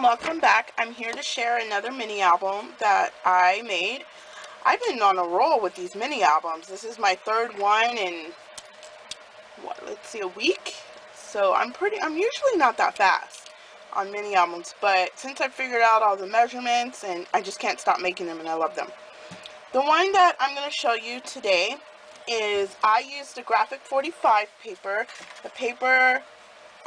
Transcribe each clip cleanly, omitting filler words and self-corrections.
welcome back. I'm here to share another mini album that I made. I've been on a roll with these mini albums. This is my third one in, a week? So I'm usually not that fast on mini albums, but since I figured out all the measurements, and I just can't stop making them, and I love them. The one that I'm going to show you today is, I used a graphic 45 paper. The paper,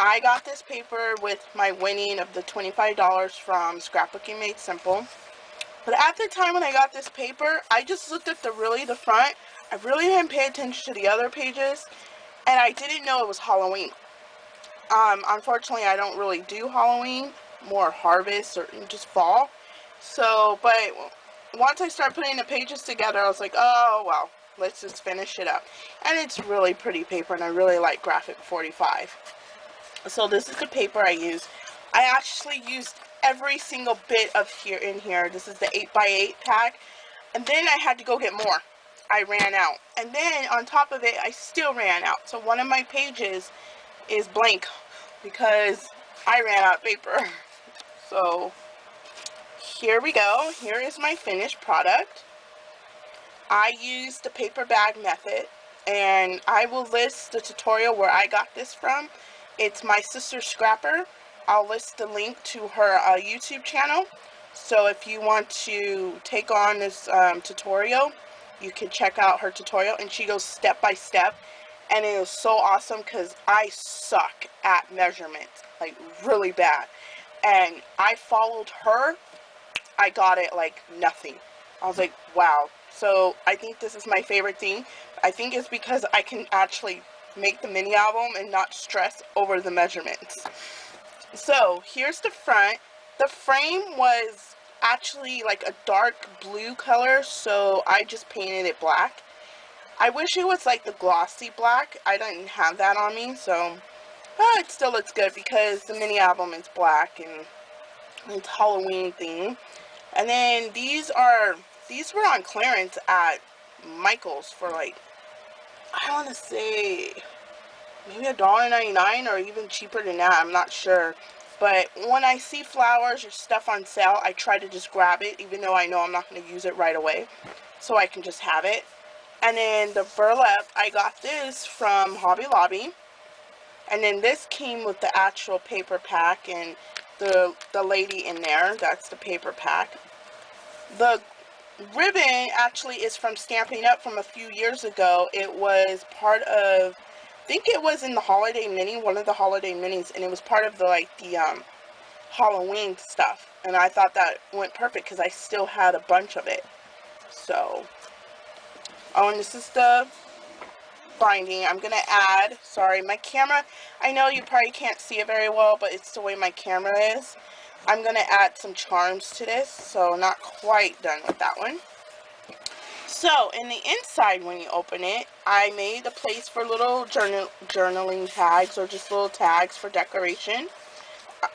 I got this paper with my winning of the $25 from Scrapbooking Made Simple. But at the time when I got this paper, I just looked at the front. I really didn't pay attention to the other pages, and I didn't know it was Halloween. Unfortunately, I don't really do Halloween, more harvest or just fall. So, but once I started putting the pages together, I was like, oh, well, let's just finish it up. And it's really pretty paper, and I really like graphic 45. So this is the paper I use. I actually used every single bit of in here. This is the 8x8 pack. And then I had to go get more. I ran out. And then on top of it, I still ran out. So one of my pages is blank because I ran out of paper. So here we go. Here is my finished product. I used the paper bag method, and I will list the tutorial where I got this from. It's my sister Scrapper. I'll list the link to her YouTube channel. So if you want to take on this tutorial, you can check out her tutorial, and she goes step by step. And it is so awesome because I suck at measurements, like really bad. And I followed her. I got it like nothing. I was like, wow. So I think this is my favorite thing. I think it's because I can actually make the mini album and not stress over the measurements. So here's the front. The frame was actually like a dark blue color, so I just painted it black. I wish it was like the glossy black. I didn't have that on me, so it still looks good because the mini album is black and it's Halloween theme. And then these were on clearance at Michael's for like, I want to say maybe $1.99 or even cheaper than that. I'm not sure. But when I see flowers or stuff on sale, I try to just grab it, even though I know I'm not going to use it right away, so I can just have it. And then the burlap, I got this from Hobby Lobby. And then this came with the actual paper pack and the lady in there. That's the paper pack. The ribbon actually is from Stamping Up from a few years ago. It was part of, I think it was in the holiday mini, one of the holiday minis, and it was part of the Halloween stuff. And I thought that went perfect because I still had a bunch of it. So, oh, and this is the binding. I'm gonna add, sorry, my camera, I know you probably can't see it very well, but it's the way my camera is. I'm gonna add some charms to this, so not quite done with that one. So in the inside, when you open it, I made a place for little journaling tags, or just little tags for decoration.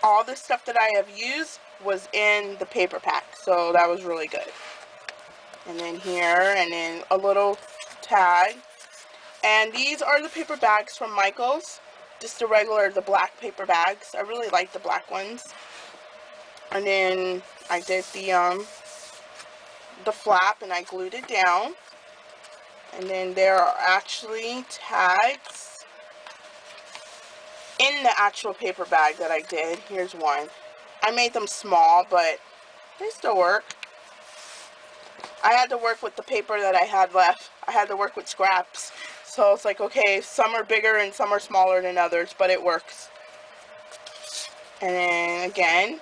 All the stuff that I have used was in the paper pack, so that was really good. And then here, and then a little tag. And these are the paper bags from Michael's, just the black paper bags. I really like the black ones. And then I did the flap, and I glued it down. And then there are actually tags in the actual paper bag that I did. Here's one. I made them small, but they still work. I had to work with the paper that I had left. I had to work with scraps. So it's like, okay, some are bigger and some are smaller than others, but it works. And then again,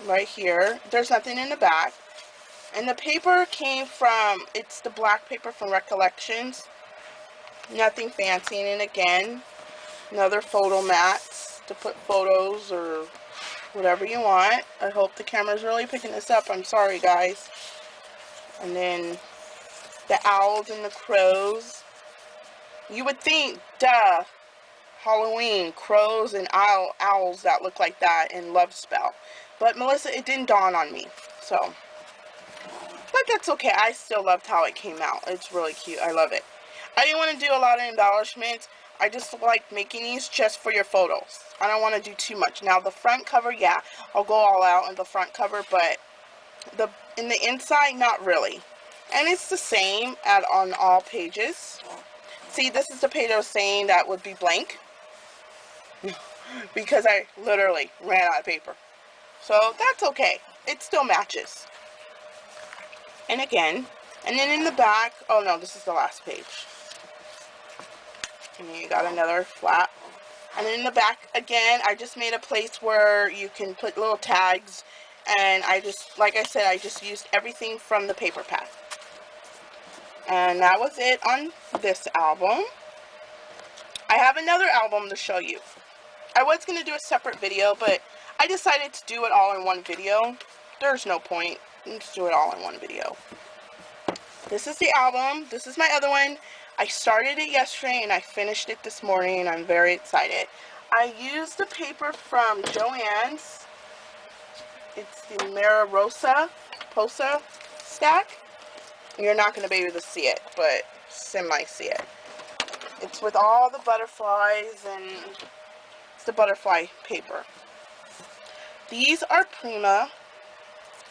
right here, there's nothing in the back. And the paper came from, it's the black paper from Recollections. Nothing fancy. And again, another photo mats to put photos or whatever you want. I hope the camera's really picking this up. I'm sorry, guys. And then the owls and the crows. You would think, duh, Halloween, crows and owls that look like that in Love Spell. But Melissa, it didn't dawn on me. So, but that's okay. I still loved how it came out. It's really cute. I love it. I didn't want to do a lot of embellishments. I just like making these just for your photos. I don't want to do too much. Now the front cover, yeah, I'll go all out on the front cover, but in the inside, not really. And it's the same on all pages. See, this is the page I was saying that would be blank because I literally ran out of paper. So that's okay. It still matches. And again, and then in the back, oh no, this is the last page. And then you got another flap. And then in the back, again, I just made a place where you can put little tags. And I just, like I said, I just used everything from the paper pad. And that was it on this album. I have another album to show you. I was going to do a separate video, but I decided to do it all in one video. There's no point. Let's do it all in one video. This is the album. This is my other one. I started it yesterday and I finished it this morning and I'm very excited. I used the paper from Joann's. It's the mariposa stack. You're not going to be able to see it, but semi-see it. It's with all the butterflies and it's the butterfly paper. These are Prima,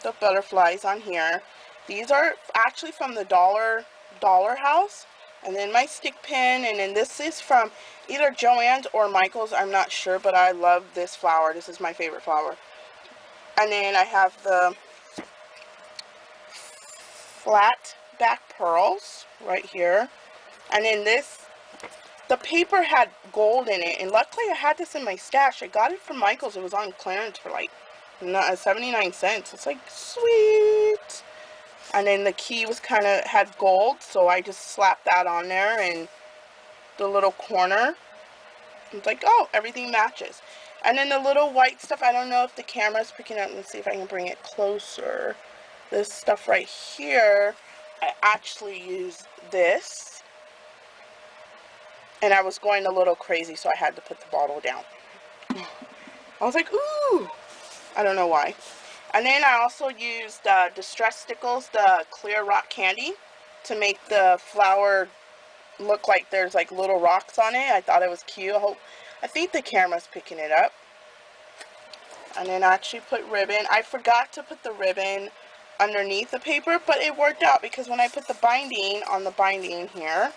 the butterflies on here. These are actually from the Dollar House. And then my stick pin, and then this is from either Joann's or Michael's, I'm not sure, but I love this flower. This is my favorite flower. And then I have the flat back pearls right here. And then this, the paper had gold in it, and luckily I had this in my stash. I got it from Michael's. It was on clearance for like 79 cents. It's like, sweet. And then the key was kind of had gold, so I just slapped that on there, and the little corner. It's like, oh, everything matches. And then the little white stuff, I don't know if the camera's picking up. Let's see if I can bring it closer. This stuff right here, I actually used this. And I was going a little crazy, so I had to put the bottle down. I was like, ooh. I don't know why. And then I also used Distress Stickles, the clear rock candy, to make the flower look like there's like little rocks on it. I thought it was cute. I think the camera's picking it up. And then I actually put ribbon. I forgot to put the ribbon underneath the paper, but it worked out because when I put the binding on the binding here,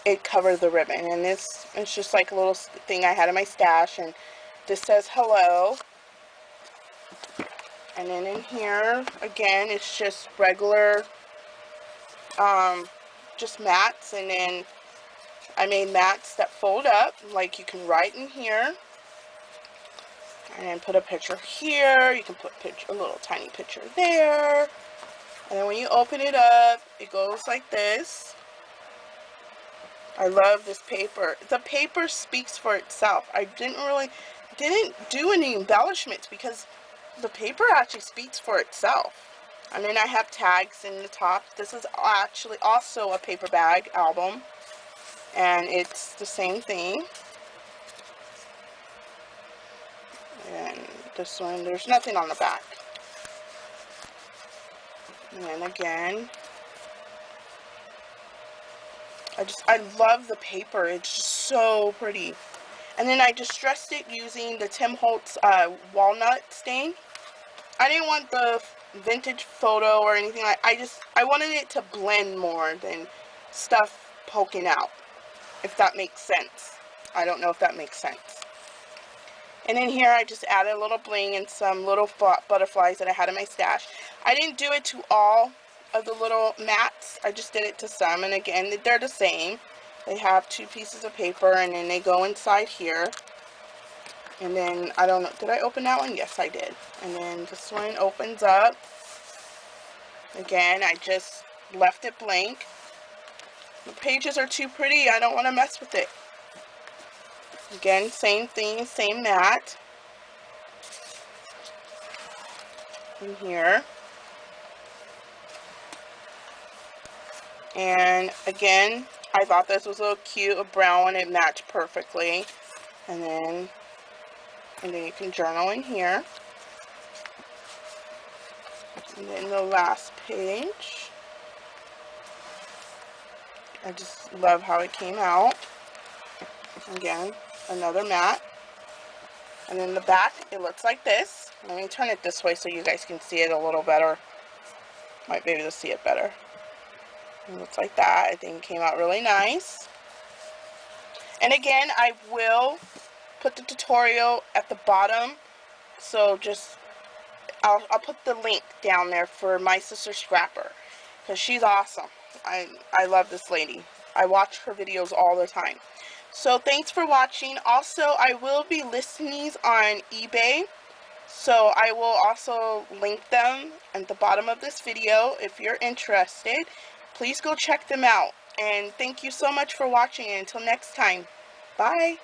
it covered the ribbon. And this is just like a little thing I had in my stash, and this says hello. And then in here, again, it's just regular, just mats. And then I made mats that fold up, like you can write in here. And then put a picture here. You can put a little tiny picture there. And then when you open it up, it goes like this. I love this paper. The paper speaks for itself. I didn't do any embellishments because the paper actually speaks for itself. And then I have tags in the top. This is actually also a paper bag album, and it's the same thing. And this one, there's nothing on the back. And then again, I love the paper. It's just so pretty. And then I distressed it using the Tim Holtz walnut stain. I didn't want the vintage photo or anything. I wanted it to blend more than stuff poking out, if that makes sense. I don't know if that makes sense. And in here I just added a little bling and some little butterflies that I had in my stash. I didn't do it to all of the little mats. I just did it to some. And again, they're the same. They have two pieces of paper, and then they go inside here. And then, I don't know, did I open that one? Yes, I did. And then this one opens up. Again, I just left it blank. The pages are too pretty. I don't want to mess with it. Again, same thing, same mat. In here. And again, I thought this was a little cute, a brown one. It matched perfectly. And then you can journal in here. And then the last page. I just love how it came out. Again, another mat. And in the back, it looks like this. Let me turn it this way so you guys can see it a little better. Might be able to see it better. It looks like that. I think it came out really nice. And again, I will put the tutorial at the bottom. So just, I'll put the link down there for my sister Scrapper. Because she's awesome. I love this lady. I watch her videos all the time. So thanks for watching. Also, I will be listing these on eBay. So I will also link them at the bottom of this video. If you're interested, please go check them out. And thank you so much for watching. Until next time, bye.